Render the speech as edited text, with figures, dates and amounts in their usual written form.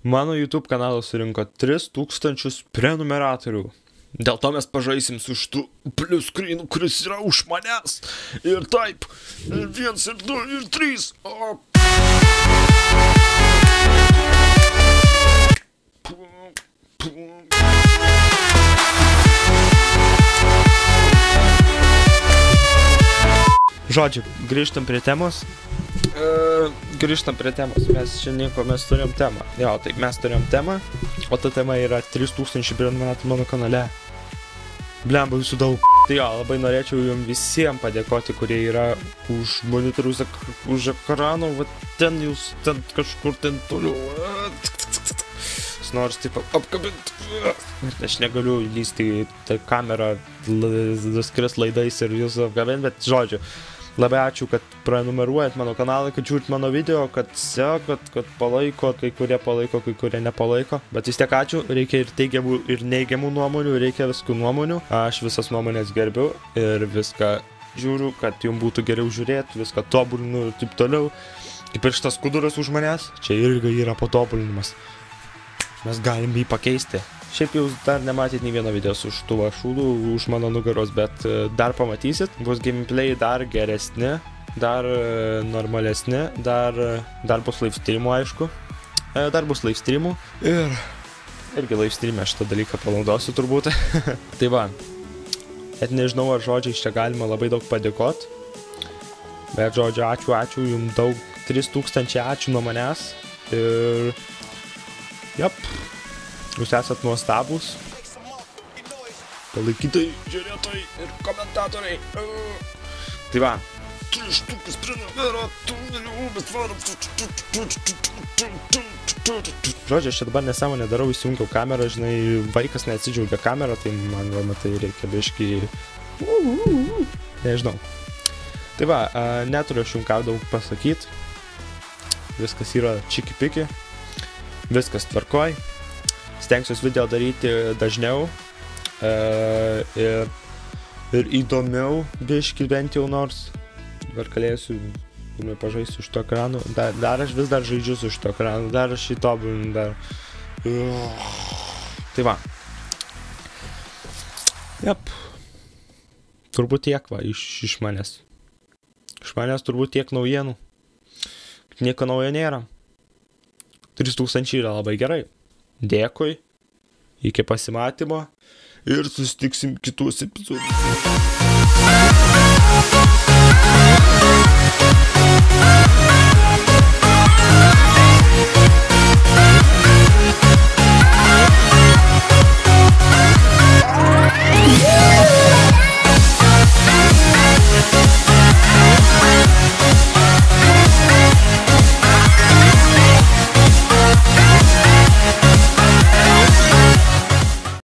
Mano YouTube kanalas surinko 3000 prenumeratorių. Dėl to mes pažaisim su šitu plius screenu, kuris yra už manęs. Ir taip. Ir 1, ir 2, ir 3. O. Žodžiu, grįžtam prie temos. Mes čia nieko, mes turėjom temą. Jo, taip, mes turėjom temą, o ta tema yra 3000 prenumeratorių mano kanale. Blemba, visų daug. Tai jo, labai norėčiau jums visiems padėkoti, kurie yra už monitorius, už ekrano, va ten jūs, ten kažkur ten toliau. Nors taip apkabinti. Aš negaliu įlysti į tą kamerą, skris laidais ir jūs apkabinti, bet žodžiu. Labai ačiū, kad prenumeruojat mano kanalą, kad žiūrit mano video, kad sekat, kad palaiko, kai kurie nepalaiko. Bet vis tiek ačiū, reikia ir teigiamų, ir neigiamų nuomonių, reikia viskų nuomonių. Aš visas nuomonės gerbiu ir viską žiūriu, kad jums būtų geriau žiūrėti, viską tobulinu ir taip toliau. Kaip ir šitas skuduras už manęs, čia irgi yra patobulinimas. Mes galim jį pakeisti. Šiaip jau dar nematėt nei vieno video su šituo šūdu už mano nugaros, bet dar pamatysit. Bus gameplay dar geresni, dar normalesni, dar bus live streamų, aišku. Dar bus live streamų ir irgi live stream'e šitą dalyką panaudosiu turbūt. Tai va, net nežinau, ar žodžiais čia galima labai daug padėkot. Bet žodžiu, ačiū, jums daug, 3000 ačiū nuo manęs. Ir jap. Jūs esat nuostabūs. Palaikytojai, žiūrėtojai ir komentatoriai. Tai va. 3000 prenumeratorių, bet varom. Žodžiu, aš čia dabar nesąmonę darau, įsijungiau kamerą, žinai, vaikas neatsidžiaugia kamerą, tai man va, matai, reikia biškį... Nežinau. Tai va, neturiu aš jums ką daug pasakyti. Viskas yra čiki-piki. Viskas tvarkoj. Stengsiuos video daryti dažniau ir įdomiau biškį bent jau nors. Dabar galėsiu pažaisti už to ekranu. Dar aš vis dar žaidžiu su šito ekranu, dar aš jį tobulinu, dar. Tai va. Jap. Turbūt tiek va iš manęs. Iš manęs turbūt tiek naujienų. Nieko naujo nėra. 3000 yra labai gerai. Dėkui, iki pasimatymo ir susitiksim kitus epizodus.